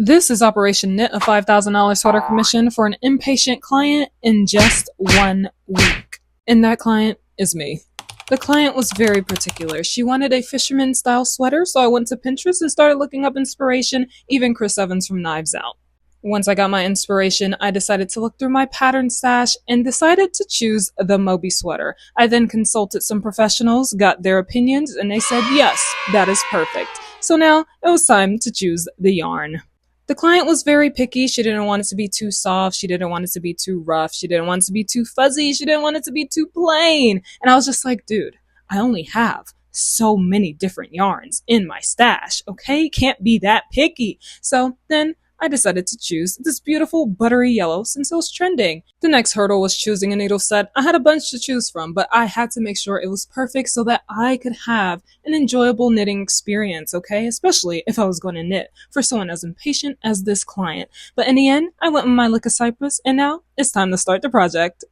This is Operation Knit, a $5,000 sweater commission for an impatient client in just 1 week. And that client is me. The client was very particular. She wanted a fisherman style sweater, so I went to Pinterest and started looking up inspiration, even Chris Evans from Knives Out. Once I got my inspiration, I decided to look through my pattern stash and decided to choose the Moby sweater. I then consulted some professionals, got their opinions, and they said, yes, that is perfect. So now it was time to choose the yarn. The client was very picky. She didn't want it to be too soft. She didn't want it to be too rough. She didn't want it to be too fuzzy. She didn't want it to be too plain. And I was just like, dude, I only have so many different yarns in my stash, okay? Can't be that picky. So then I decided to choose this beautiful buttery yellow since it was trending. The next hurdle was choosing a needle set. I had a bunch to choose from, but I had to make sure it was perfect so that I could have an enjoyable knitting experience, okay? Especially if I was going to knit for someone as impatient as this client. But in the end, I went with my Lick of Cypress, and now it's time to start the project.